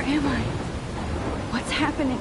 am I? What's happening?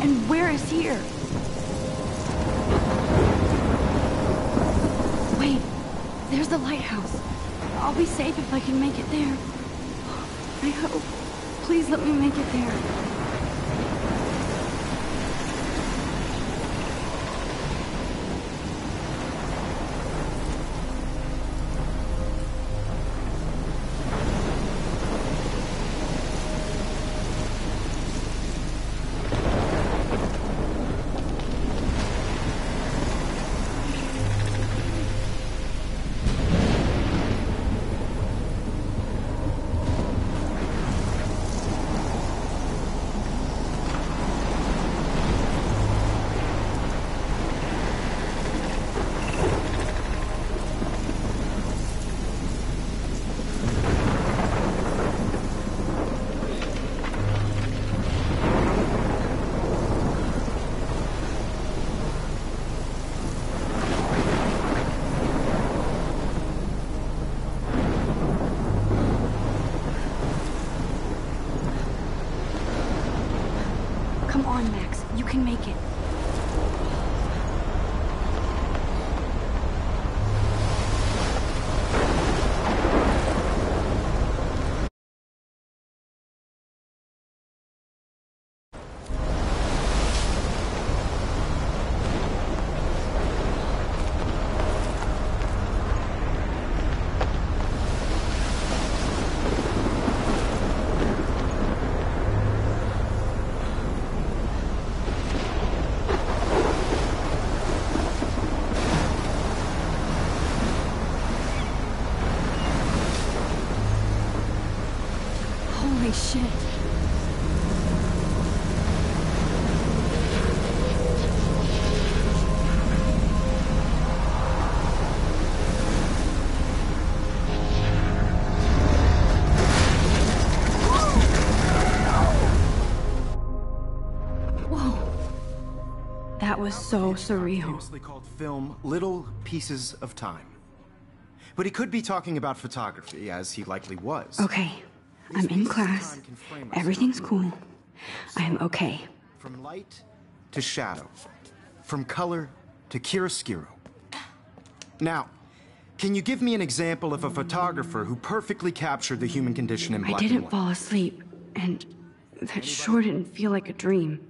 And where is here? Wait, there's the lighthouse. I'll be safe if I can make it there. I hope. Please let me make it there. Come on, Max. You can make it. Holy shit. Whoa. That was so surreal. Famously called film Little Pieces of Time. But he could be talking about photography, as he likely was. Okay. I'm in class. Everything's cool. I'm okay. From light to shadow. From color to chiaroscuro. Now, can you give me an example of a photographer who perfectly captured the human condition in black and I didn't white? fall asleep, and that sure didn't feel like a dream.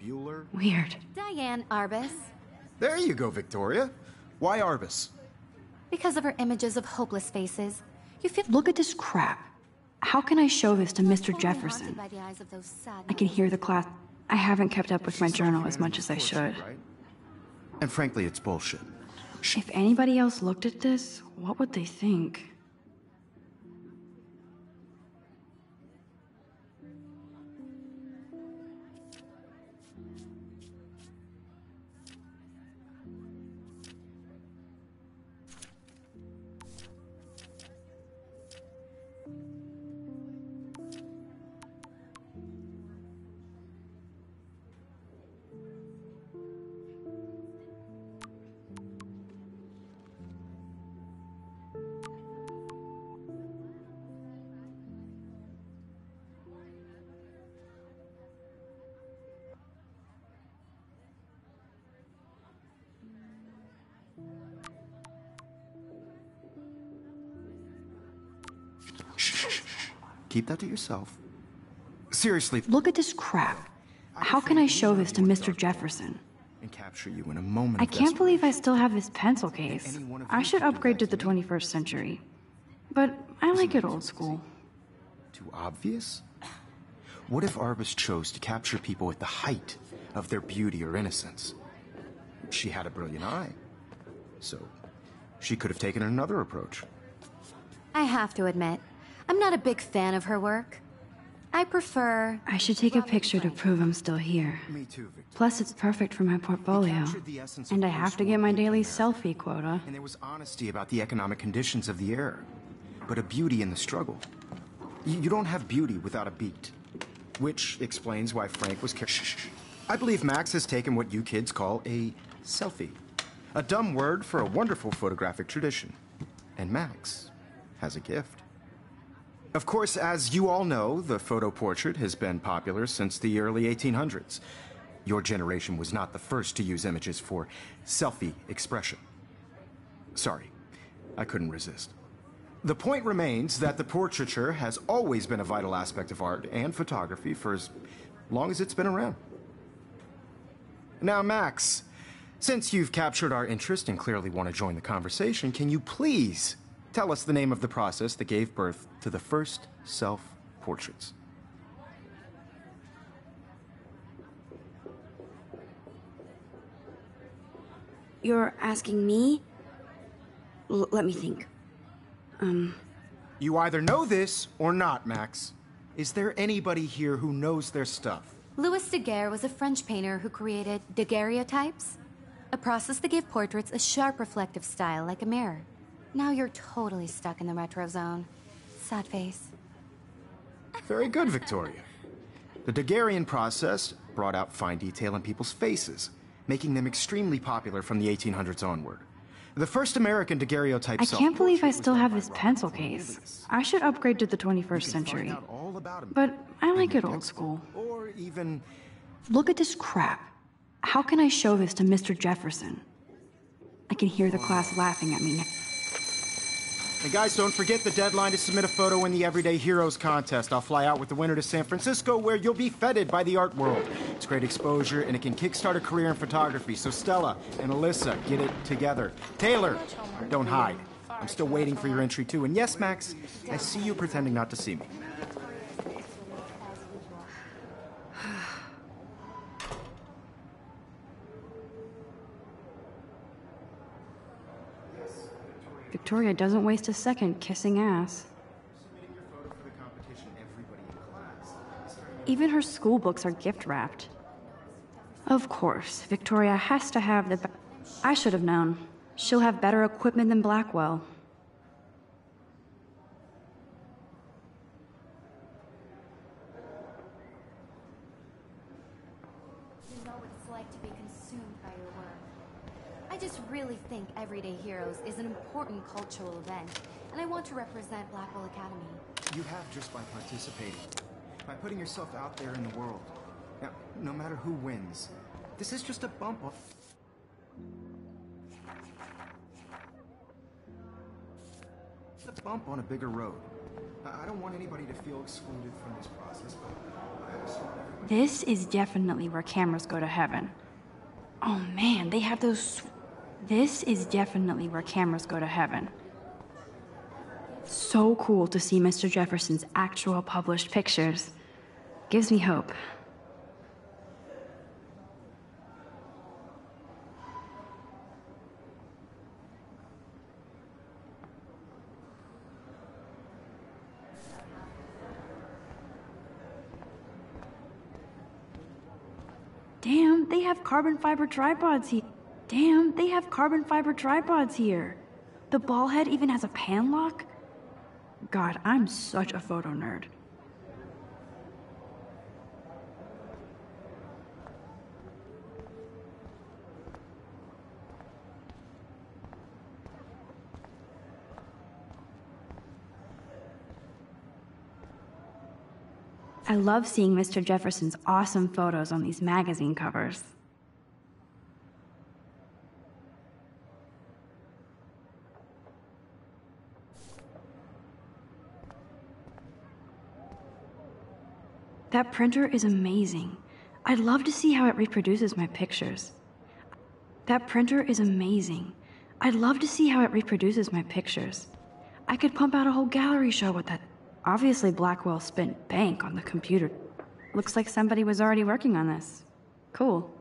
Bueller? Weird. Diane Arbus. There you go, Victoria. Why Arbus? Because of her images of hopeless faces, you feel Look at this crap. How can I show this to Mr. Jefferson? by the eyes of those sad I can hear the class. I haven't kept up with my journal as much as I should. Right? And frankly, it's bullshit. If anybody else looked at this, what would they think? Shh. Keep that to yourself. Seriously. Look at this crap. How can I show this to Mr. Jefferson? And capture you in a moment I of can't believe I desperation. still have this pencil case. I should upgrade to the 21st century. But I like it old school. Too obvious? What if Arbus chose to capture people at the height of their beauty or innocence? She had a brilliant eye. So, she could have taken another approach. I have to admit, I'm not a big fan of her work. I prefer... I should take a picture to prove I'm still here. Me too, Victor. Plus, it's perfect for my portfolio. captured the essence of And I have to get my daily selfie quota. And there was honesty about the economic conditions of the era, but a beauty in the struggle. You don't have beauty without a beat. Which explains why Frank was Shh. I believe Max has taken what you kids call a selfie. A dumb word for a wonderful photographic tradition. And Max has a gift. Of course, as you all know, the photo portrait has been popular since the early 1800s. Your generation was not the first to use images for selfie expression. Sorry, I couldn't resist. The point remains that the portraiture has always been a vital aspect of art and photography for as long as it's been around. Now, Max, since you've captured our interest and clearly want to join the conversation, can you please tell us the name of the process that gave birth to the first self-portraits? You're asking me? Let me think. You either know this or not, Max. Is there anybody here who knows their stuff? Louis Daguerre was a French painter who created daguerreotypes, a process that gave portraits a sharp reflective style like a mirror. Now you're totally stuck in the retro zone. Sad face. Very good, Victoria. The Daguerrean process brought out fine detail in people's faces, making them extremely popular from the 1800s onward. The first American daguerreotype I can't believe I still have this pencil case. I should upgrade to the 21st century. But I like it old school. Or even... Look at this crap. How can I show this to Mr. Jefferson? I can hear the class laughing at me now. And guys, don't forget the deadline to submit a photo in the Everyday Heroes contest. I'll fly out with the winner to San Francisco, where you'll be feted by the art world. It's great exposure, and it can kickstart a career in photography. So Stella and Alyssa, get it together. Taylor, don't hide. I'm still waiting for your entry, too. And yes, Max, I see you pretending not to see me. Victoria doesn't waste a second kissing ass. Even her school books are gift-wrapped. Of course, Victoria has to have the... I should have known. She'll have better equipment than Blackwell. You know what it's like to be consumed by your work. I just really think Everyday Heroes is an important cultural event, and I want to represent Blackwell Academy. You have just by participating, by putting yourself out there in the world. Now, no matter who wins, this is just a bump off. It's a bump on a bigger road. I don't want anybody to feel excluded from this process, but I also want everybody... This is definitely where cameras go to heaven. Oh man, they have those... This is definitely where cameras go to heaven. So cool to see Mr. Jefferson's actual published pictures. Gives me hope. Damn, they have carbon fiber tripods here. Damn, they have carbon fiber tripods here. The ball head even has a pan lock? God, I'm such a photo nerd. I love seeing Mr. Jefferson's awesome photos on these magazine covers. That printer is amazing. I'd love to see how it reproduces my pictures. That printer is amazing. I'd love to see how it reproduces my pictures. I could pump out a whole gallery show with that. Obviously, Blackwell spent bank on the computer. Looks like somebody was already working on this. Cool.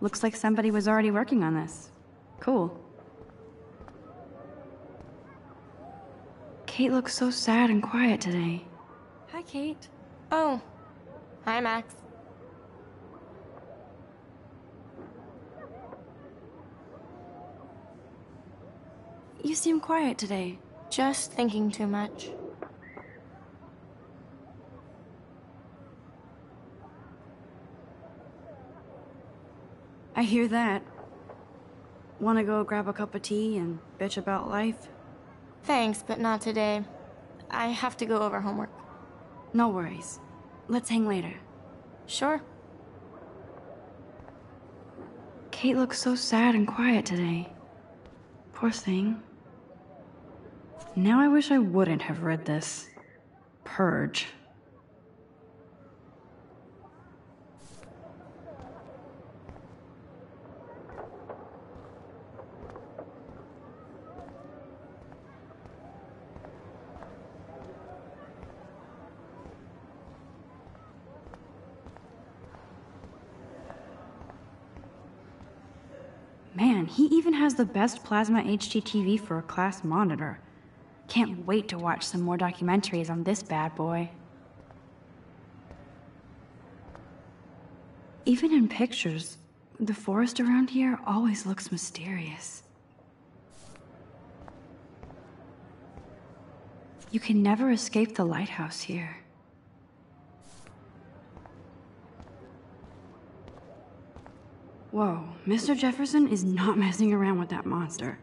Looks like somebody was already working on this. Cool. Kate looks so sad and quiet today. Hi, Kate. Oh. Hi, Max. You seem quiet today. Just thinking too much. I hear that. Wanna go grab a cup of tea and bitch about life? Thanks, but not today. I have to go over homework. No worries. let's hang later. Sure. Kate looks so sad and quiet today. Poor thing. Now I wish I wouldn't have read this. Purge. Man, he even has the best plasma HDTV for a class monitor. Can't wait to watch some more documentaries on this bad boy. Even in pictures, the forest around here always looks mysterious. You can never escape the lighthouse here. Whoa, Mr. Jefferson is not messing around with that monster.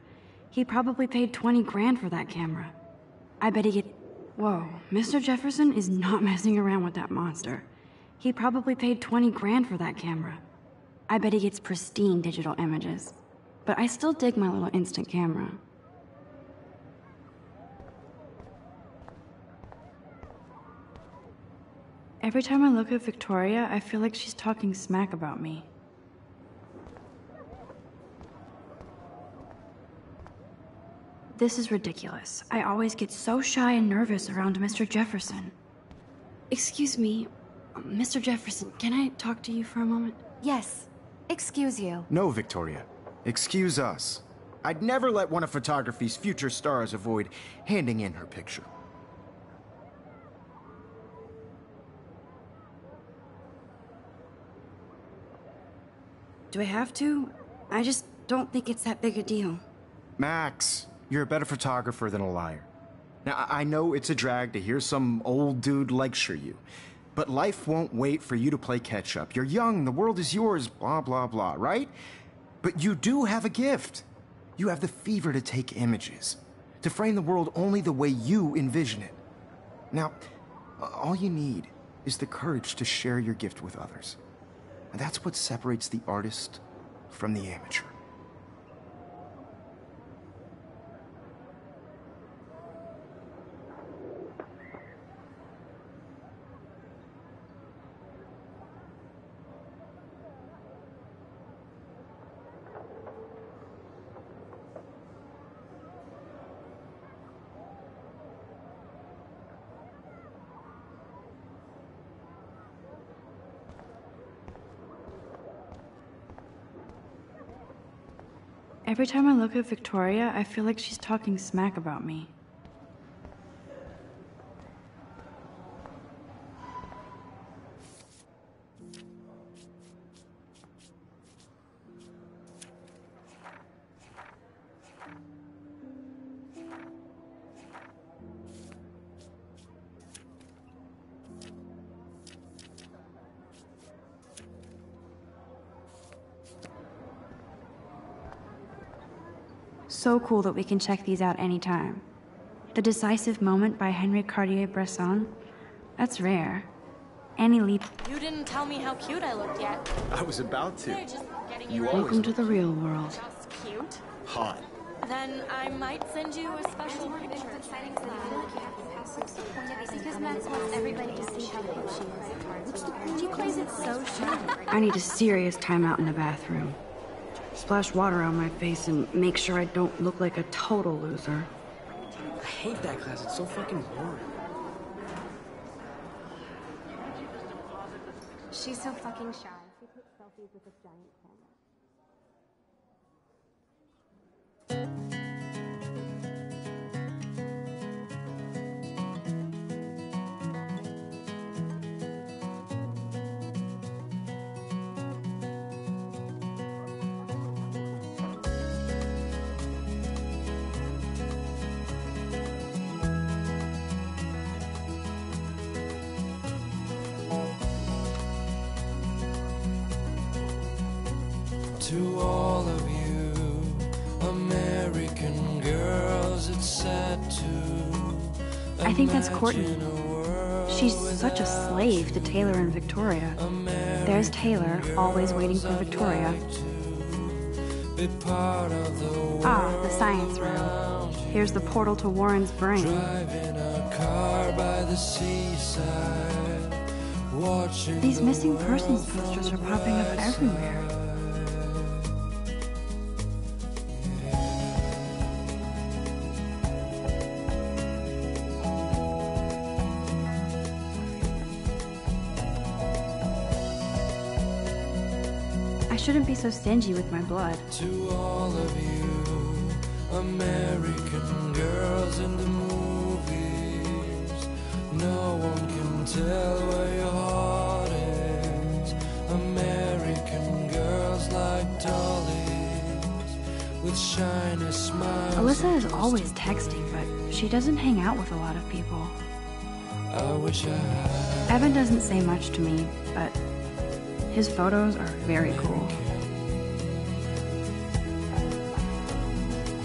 He probably paid 20 grand for that camera. I bet he get... Whoa, Mr. Jefferson is not messing around with that monster. He probably paid 20 grand for that camera. I bet he gets pristine digital images. But I still dig my little instant camera. Every time I look at Victoria, I feel like she's talking smack about me. This is ridiculous. I always get so shy and nervous around Mr. Jefferson. Excuse me, Mr. Jefferson, can I talk to you for a moment? Yes. Excuse you. No, Victoria. Excuse us. I'd never let one of photography's future stars avoid handing in her picture. Do I have to? I just don't think it's that big a deal. Max, you're a better photographer than a liar. Now, I know it's a drag to hear some old dude lecture you, but life won't wait for you to play catch-up. You're young, the world is yours, blah, blah, blah, right? But you do have a gift. You have the fever to take images, to frame the world only the way you envision it. Now, all you need is the courage to share your gift with others. And that's what separates the artist from the amateur. Every time I look at Victoria, I feel like she's talking smack about me. So cool that we can check these out anytime. The Decisive Moment by Henri Cartier-Bresson. That's rare. Annie Lee. You didn't tell me how cute I looked yet. I was about to. You're just getting You your always Welcome to the real world. just cute. hot. Then I might send you a special picture. Because Max wants everybody to see how cute she is. She plays it so shy. I need a serious timeout in the bathroom. Splash water on my face and make sure I don't look like a total loser. I hate that class. It's so fucking boring. She's so fucking shy. She takes selfies with a giant camera. To all of you American girls, it's sad to I think that's Courtney. imagine a world She's such a slave to Taylor and Victoria. There's Taylor, always waiting for Victoria. Be part of the Ah, the science room. Here's the portal to Warren's brain. driving a car by the seaside, watching These the missing persons posters are popping up everywhere. I shouldn't be so stingy with my blood. to all of you American girls in the movies. No one can tell where your heart is. American girls like dollies with shiny smiles. Alyssa is always texting, but she doesn't hang out with a lot of people. I wish I had Evan doesn't say much to me, but his photos are very cool.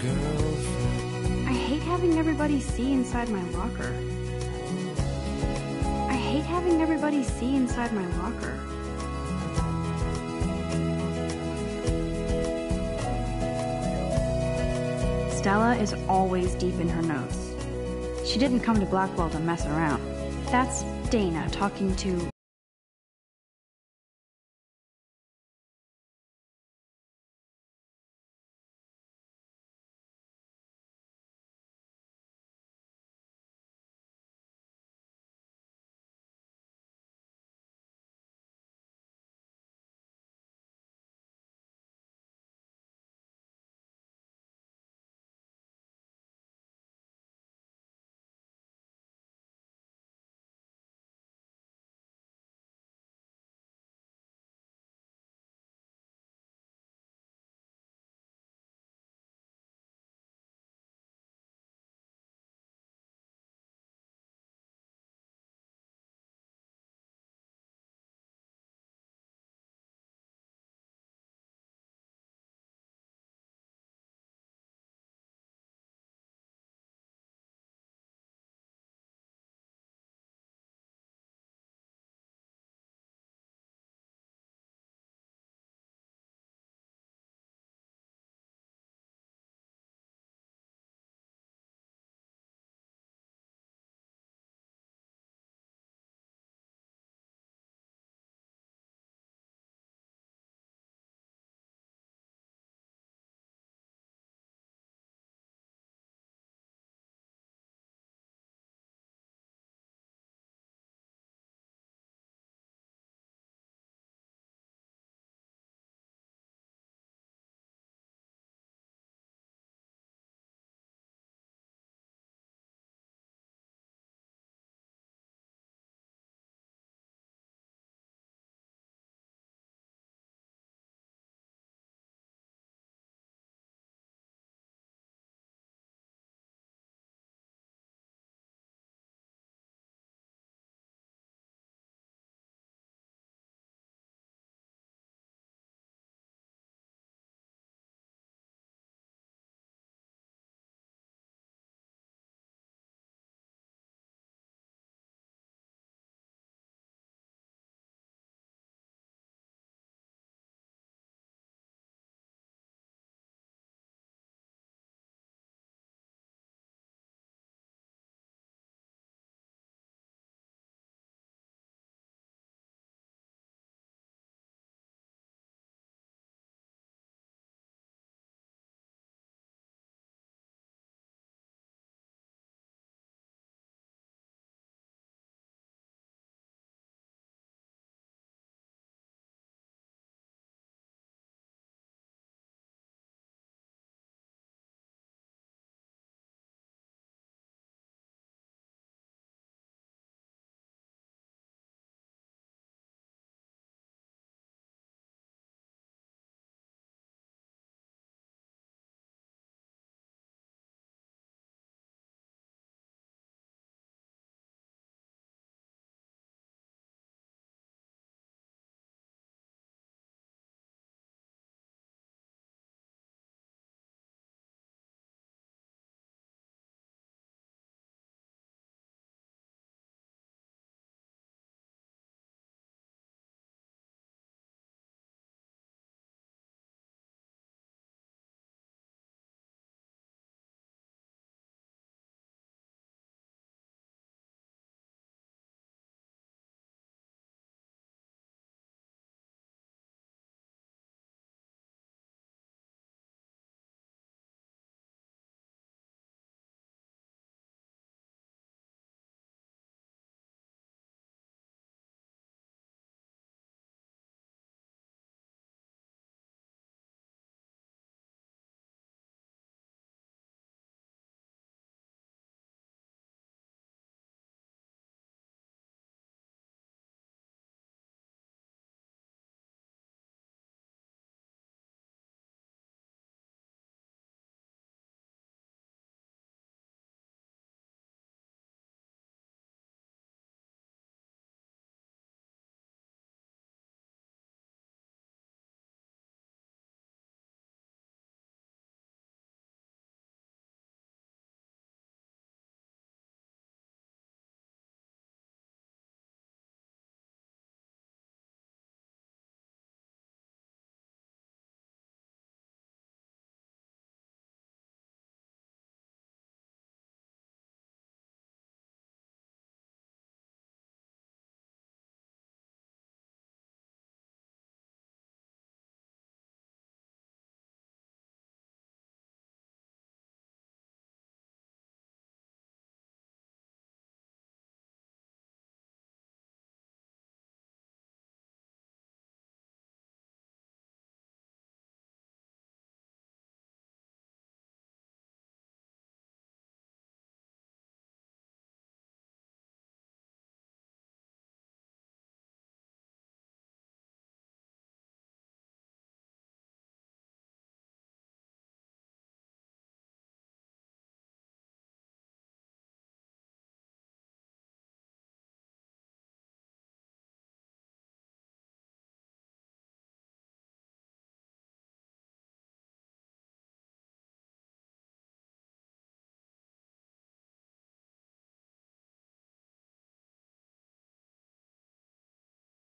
girlfriend. I hate having everybody see inside my locker. I hate having everybody see inside my locker. Stella is always deep in her notes. She didn't come to Blackwell to mess around. That's Dana talking to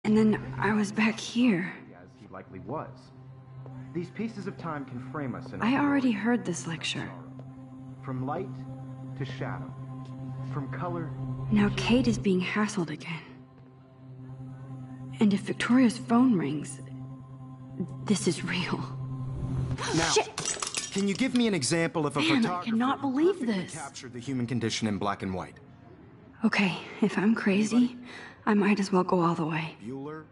And then I was back here. As he likely was. These pieces of time can frame us in I our already glory. heard this lecture. From light to shadow. From color. Now Kate is being hassled again. And if Victoria's phone rings, this is real. Now, Shit! can you give me an example of a Man, I photographer cannot who believe perfectly this. captured the human condition in black and white? Okay, if I'm crazy, I might as well go all the way. Bueller?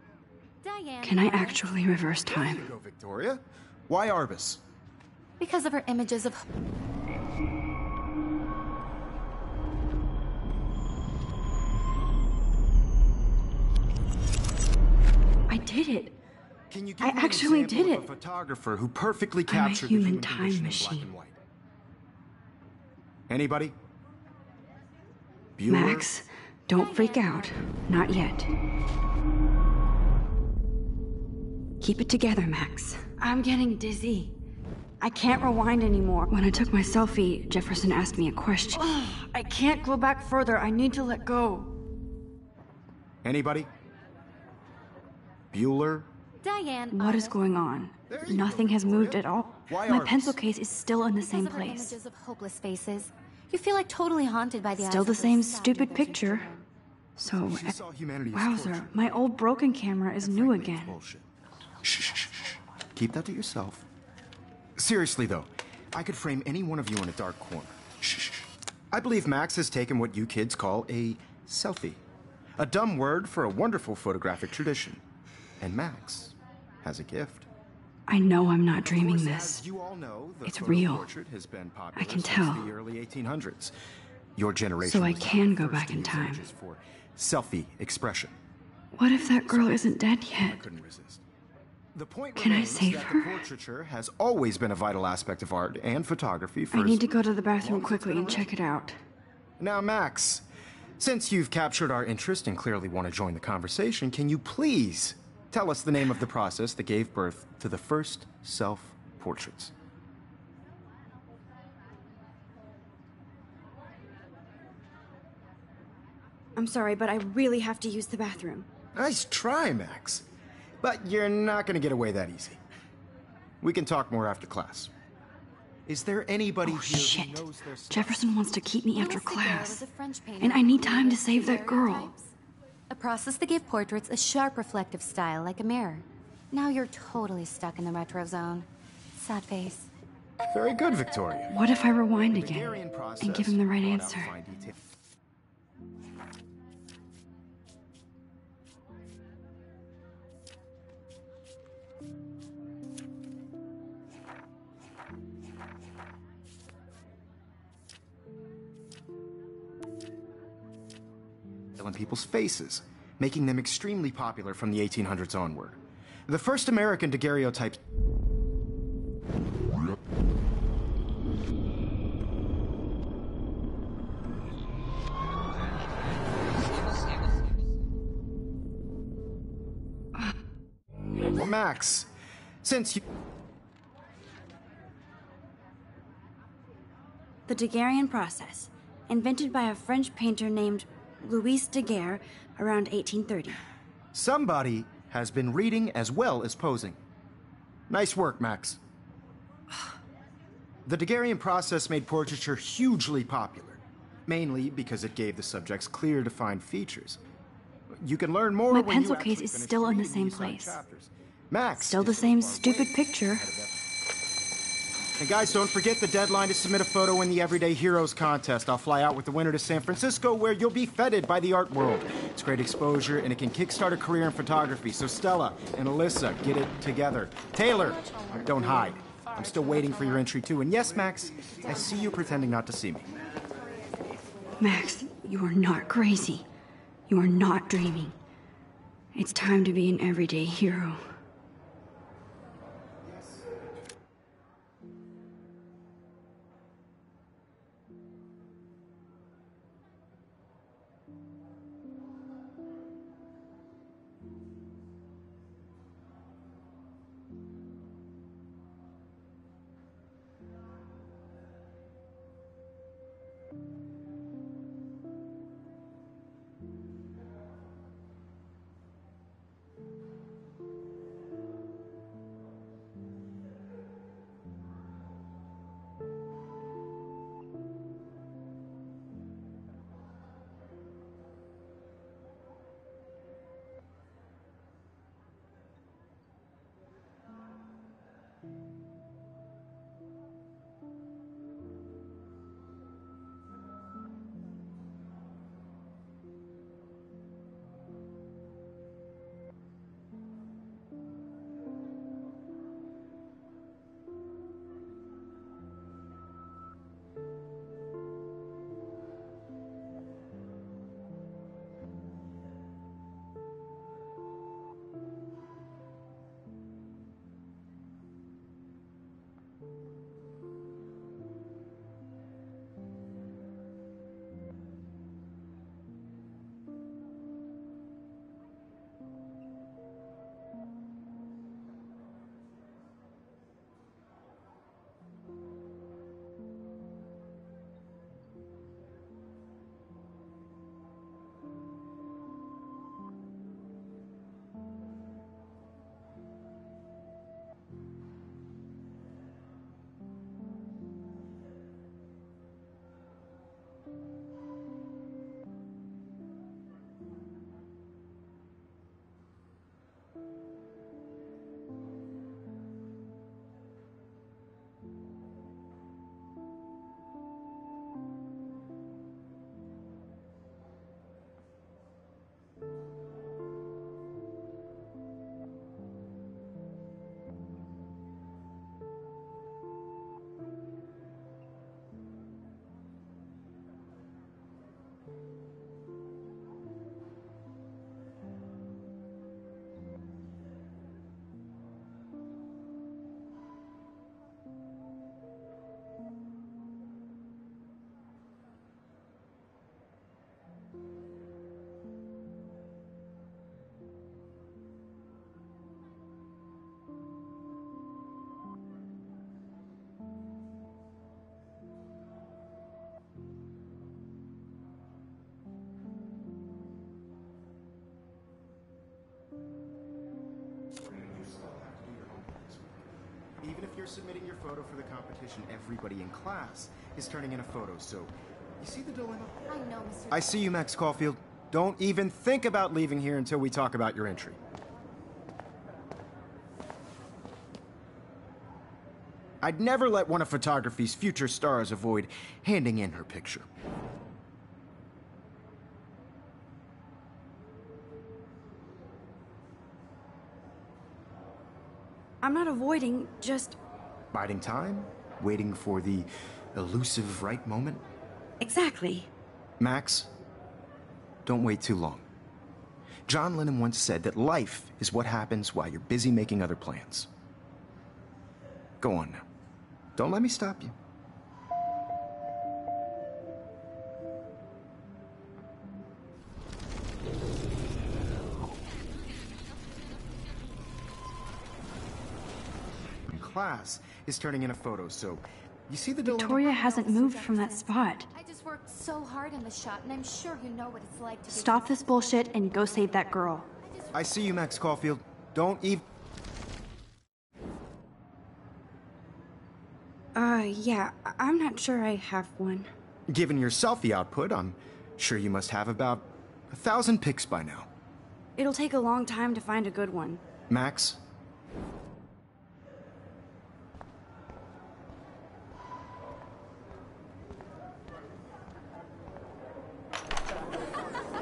Diane. Can I actually reverse time? Go, Victoria. Why Arbus? Because of her images of. I did it. Can you give I me actually an example did of it. a photographer who perfectly I'm a captured human the human time condition in machine. black and white? Anybody? Bueller? Max, don't freak out. Not yet. Keep it together, Max. I'm getting dizzy. I can't rewind anymore. When I took my selfie, Jefferson asked me a question. I can't go back further. I need to let go. Anybody? Bueller? Diane. What is going on? There you Nothing go, has Victoria. moved at all. Why My Arbus? pencil case is still in the same Because of her place. images of hopeless faces. You feel like totally haunted by the Still eyes the of same those sad stupid mothers picture. used to them. So, She saw humanity as wowzer, torture. my old broken camera is And new frankly, it's again. bullshit. Shh, shh, shh, shh. Keep that to yourself. Seriously, though, I could frame any one of you in a dark corner. Shh, shh, shh. I believe Max has taken what you kids call a selfie. A dumb word for a wonderful photographic tradition. And Max has a gift. I know I'm not Of dreaming course, this. as you all know, the It's photo real. portrait has been popular I can since tell. the early 1800s. Your generation So I was can the go first back to in use time. images for selfie expression. What if that girl isn't dead I yet? couldn't resist. The point Can I remains save that her? the portraiture has always been a vital aspect of art and photography for I as need to go to the bathroom long as it's quickly been and check it out. Now, Max, since you've captured our interest and clearly want to join the conversation, can you please tell us the name of the process that gave birth to the first self-portraits? I'm sorry, but I really have to use the bathroom. Nice try, Max. But you're not going to get away that easy. We can talk more after class. Is there anybody Oh, here shit. who knows their stuff? Jefferson wants to keep me after Louis Daguerre class. was a French painter And I who need time to created save that girl. daguerreotypes, a process that gave portraits a sharp reflective style like a mirror. Now you're totally stuck in the retro zone. Sad face. Very good, Victoria. What if I rewind The again Daguerrean process and give him the right brought out answer? fine detail. In people's faces, making them extremely popular from the 1800s onward. The first American daguerreotypes. Max, since you. The Daguerrean process, invented by a French painter named Louis Daguerre around 1830. Somebody has been reading as well as posing. Nice work, Max. The Daguerrean process made portraiture hugely popular, mainly because it gave the subjects clear, defined features. You can learn more My when pencil you case actually is finish still in the reading same these side place. chapters. Max, Still the is so same far stupid way picture. ahead of everyone. And guys, don't forget the deadline to submit a photo in the Everyday Heroes contest. I'll fly out with the winner to San Francisco, where you'll be feted by the art world. It's great exposure, and it can kickstart a career in photography. So Stella and Alyssa, get it together. Taylor, don't hide. I'm still waiting for your entry, too. And yes, Max, I see you pretending not to see me. Max, you are not crazy. You are not dreaming. It's time to be an everyday hero. Even if you're submitting your photo for the competition, everybody in class is turning in a photo, so you see the dilemma? I know, Mr. I see you, Max Caulfield. Don't even think about leaving here until we talk about your entry. I'd never let one of photography's future stars avoid handing in her picture. I'm not avoiding, just... Biding time? Waiting for the elusive right moment? Exactly. Max, don't wait too long. John Lennon once said that life is what happens while you're busy making other plans. Go on now. Don't let me stop you. Class is turning in a photo, so you see the dilemma? Victoria hasn't moved from that spot. I just worked so hard on the shot, and I'm sure you know what it's like to be... Stop this bullshit and go save that girl. I see you, Max Caulfield. Don't even... Yeah, I'm not sure I have one. Given your selfie output, I'm sure you must have about 1,000 pics by now. It'll take a long time to find a good one. Max?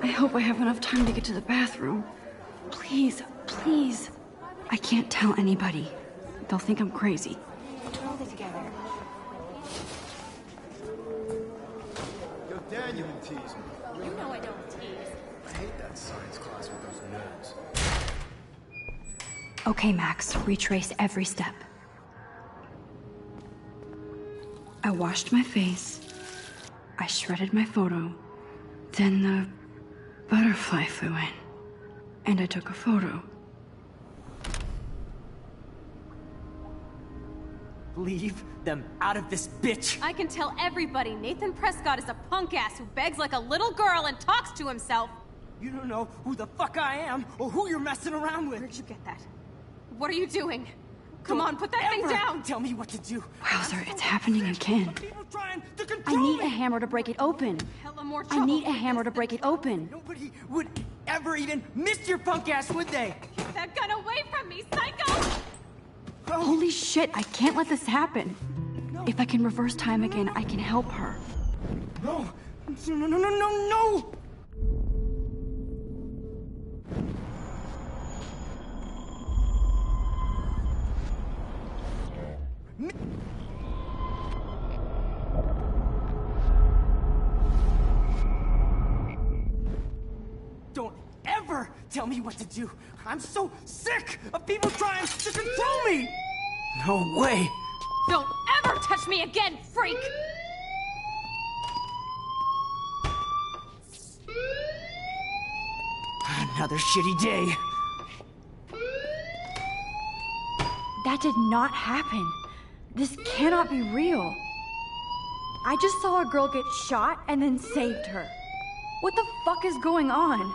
I hope I have enough time to get to the bathroom. Please, please. I can't tell anybody. They'll think I'm crazy. Hold it together. Yo, Dad, you can tease me. You know I don't tease. I hate that science class with those nerds. Okay, Max, retrace every step. I washed my face. I shredded my photo. Then the butterfly flew in. And I took a photo. Leave them out of this bitch! I can tell everybody Nathan Prescott is a punk ass who begs like a little girl and talks to himself. You don't know who the fuck I am or who you're messing around with. Where'd you get that? What are you doing? Come on, put that thing Ever down! Tell me what to do. Wowzer, it's happening again. People trying to I control need me. a hammer to break it open. Hella more I trouble. need a hammer to break it open. Nobody would ever even miss your punk ass, would they? Get that gun away from me, psycho! Holy shit, I can't let this happen. If I can reverse time again, I can help her. No! No, no, no, no, no, no! Don't ever tell me what to do. I'm so sick of people trying to control me. No way. Don't ever touch me again, freak! Another shitty day. That did not happen. This cannot be real. I just saw a girl get shot and then saved her. What the fuck is going on?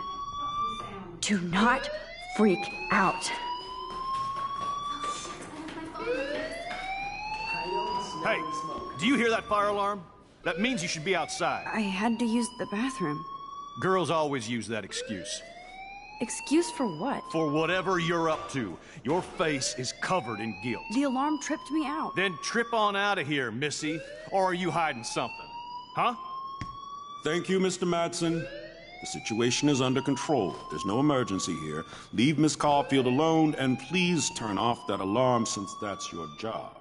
Do not freak out. Hey, do you hear that fire alarm? That means you should be outside. I had to use the bathroom. Girls always use that excuse. Excuse for what? For whatever you're up to, your face is covered in guilt. The alarm tripped me out. Then trip on out of here, Missy. Or are you hiding something? Huh? Thank you, Mr. Madsen. The situation is under control. There's no emergency here. Leave Miss Caulfield alone, and please turn off that alarm since that's your job.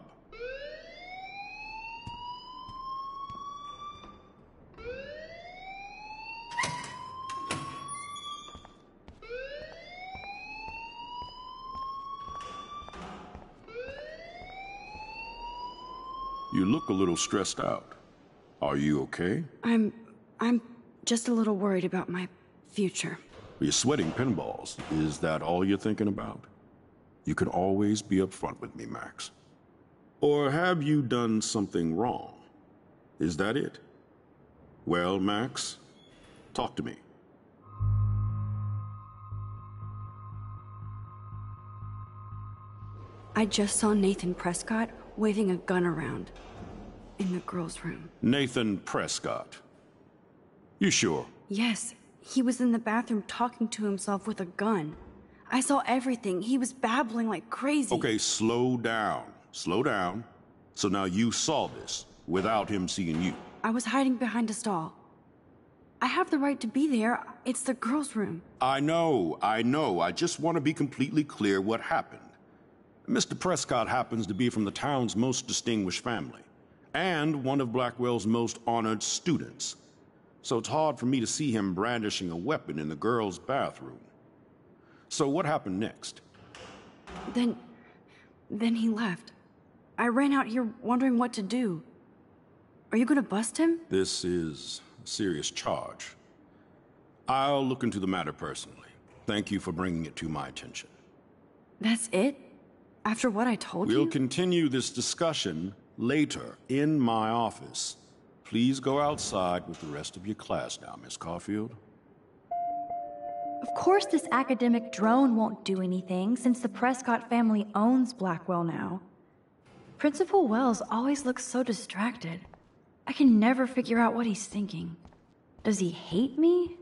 You look a little stressed out. Are you okay? I'm just a little worried about my future. You're sweating pinballs. Is that all you're thinking about? You can always be upfront with me, Max. Or have you done something wrong? Is that it? Well, Max, talk to me. I just saw Nathan Prescott waving a gun around in the girls' room. Nathan Prescott. You sure? Yes, he was in the bathroom talking to himself with a gun. I saw everything. He was babbling like crazy. Okay, slow down. Slow down. So now you saw this without him seeing you. I was hiding behind a stall. I have the right to be there. It's the girls' room. I know. I just want to be completely clear what happened. Mr. Prescott happens to be from the town's most distinguished family, and one of Blackwell's most honored students. So it's hard for me to see him brandishing a weapon in the girls' bathroom. So what happened next? Then he left. I ran out here wondering what to do. Are you gonna bust him? This is a serious charge. I'll look into the matter personally. Thank you for bringing it to my attention. That's it? After what I told you? We'll continue this discussion later in my office. Please go outside with the rest of your class now, Miss Caulfield. Of course this academic drone won't do anything, since the Prescott family owns Blackwell now. Principal Wells always looks so distracted. I can never figure out what he's thinking. Does he hate me?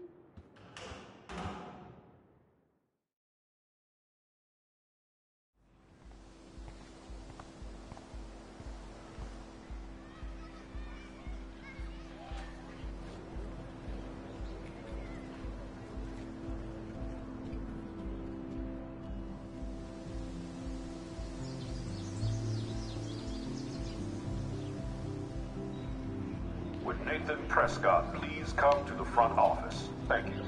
Would Nathan Prescott please come to the front office? Thank you.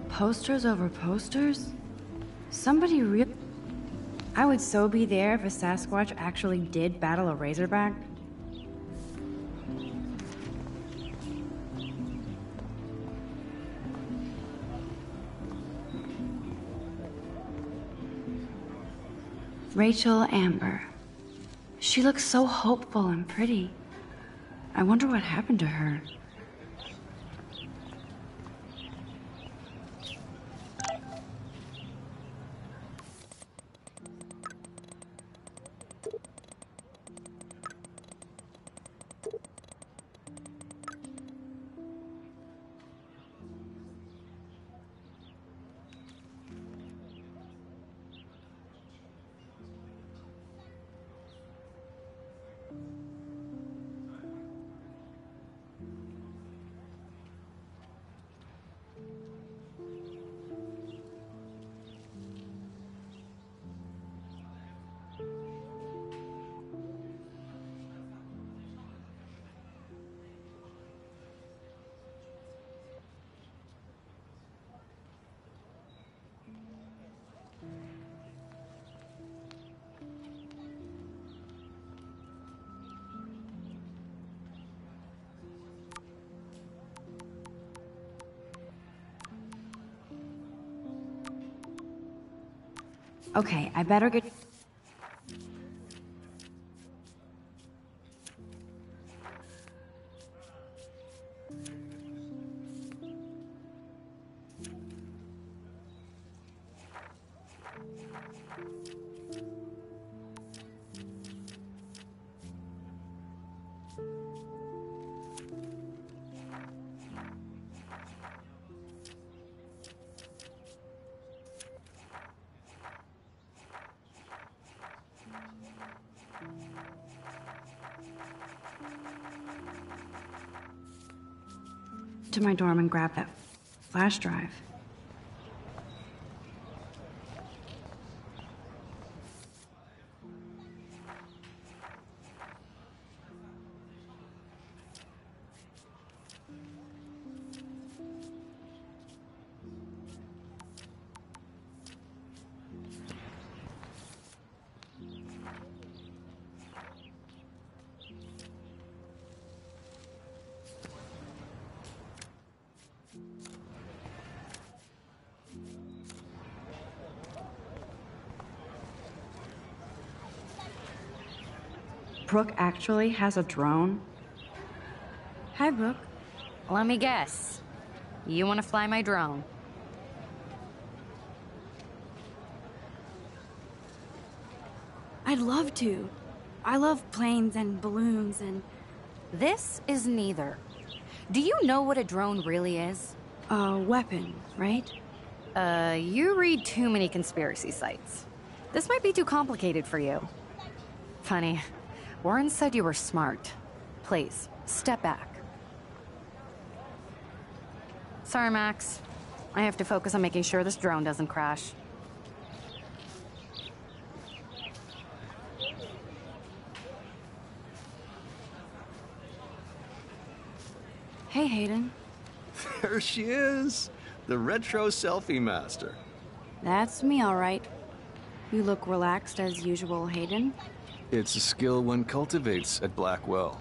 Posters over posters? Somebody really... I would so be there if a Sasquatch actually did battle a Razorback. Rachel Amber. She looks so hopeful and pretty. I wonder what happened to her. Okay, I better get... to my dorm and grab that flash drive. Brooke actually has a drone? Hi, Brooke. Let me guess. You want to fly my drone? I'd love to. I love planes and balloons and... This is neither. Do you know what a drone really is? A weapon, right? You read too many conspiracy sites. This might be too complicated for you. Funny. Warren said you were smart. Please, step back. Sorry, Max. I have to focus on making sure this drone doesn't crash. Hey, Hayden. There she is, the retro selfie master. That's me, all right. You look relaxed as usual, Hayden. It's a skill one cultivates at Blackwell,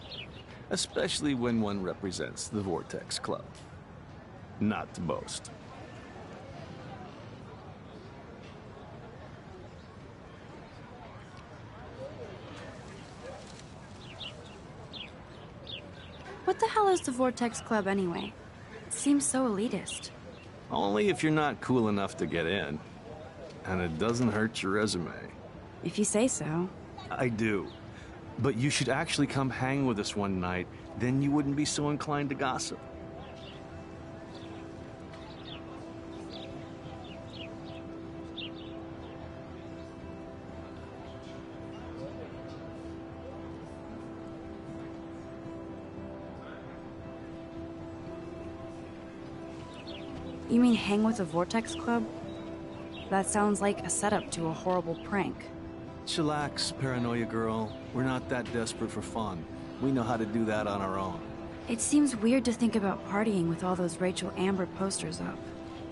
especially when one represents the Vortex Club. Not to boast. What the hell is the Vortex Club anyway? It seems so elitist. Only if you're not cool enough to get in. And it doesn't hurt your resume. If you say so. I do. But you should actually come hang with us one night, then you wouldn't be so inclined to gossip. You mean hang with the Vortex Club? That sounds like a setup to a horrible prank. Chillax, paranoia girl. We're not that desperate for fun. We know how to do that on our own. It seems weird to think about partying with all those Rachel Amber posters up.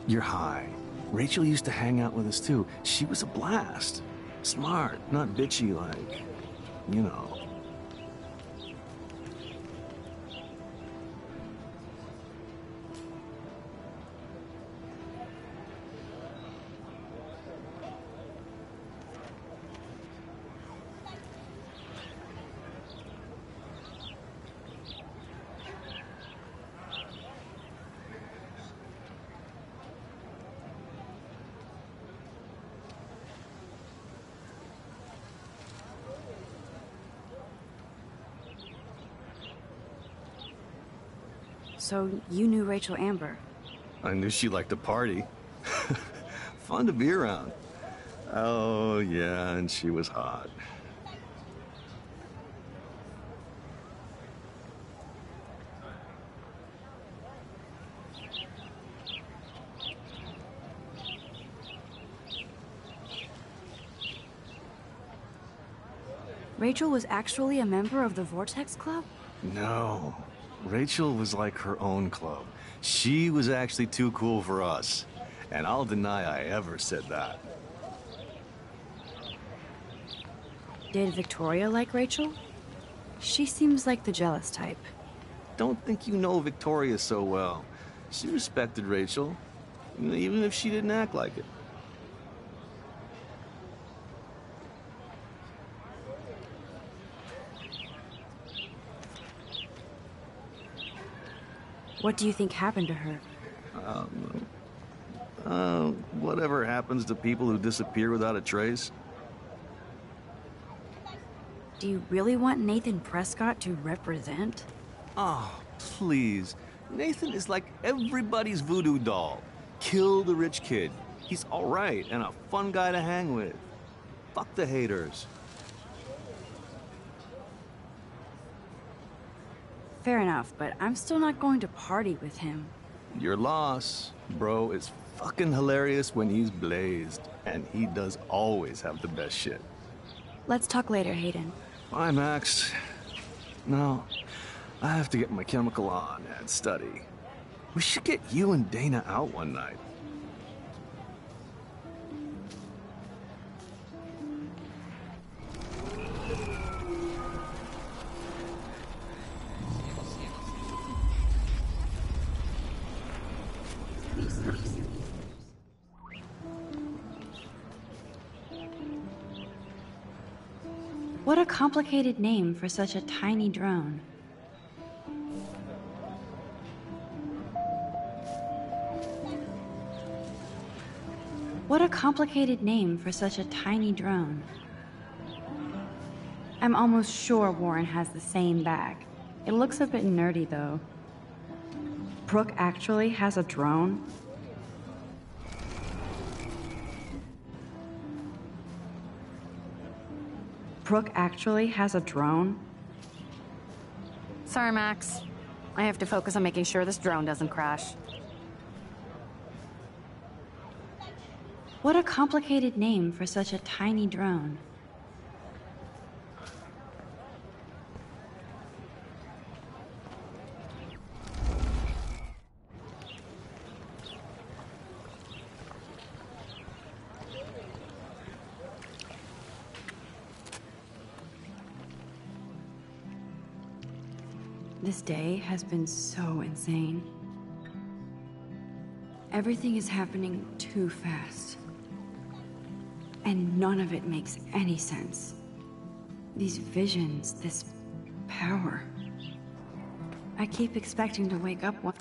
You're high. Rachel used to hang out with us too. She was a blast. Smart, not bitchy like, you know. So you knew Rachel Amber? I knew she liked to party. Fun to be around. Oh, yeah, and she was hot. Rachel was actually a member of the Vortex Club? No. Rachel was like her own club. She was actually too cool for us. And I'll deny I ever said that. Did Victoria like Rachel? She seems like the jealous type. Don't think you know Victoria so well. She respected Rachel, even if she didn't act like it. What do you think happened to her? Whatever happens to people who disappear without a trace. Do you really want Nathan Prescott to represent? Oh, please. Nathan is like everybody's voodoo doll. Kill the rich kid. He's all right and a fun guy to hang with. Fuck the haters. fair enough, but I'm still not going to party with him. Your loss. Bro is fucking hilarious when he's blazed, and he does always have the best shit. Let's talk later, Hayden. Bye, Max. No, I have to get my chemical on and study. We should get you and Dana out one night. What a complicated name for such a tiny drone. What a complicated name for such a tiny drone. I'm almost sure Warren has the same bag. It looks a bit nerdy, though. Brooke actually has a drone? Brooke actually has a drone? Sorry, Max. I have to focus on making sure this drone doesn't crash. What a complicated name for such a tiny drone. This day has been so insane. Everything is happening too fast. And none of it makes any sense. These visions, this power. I keep expecting to wake up one...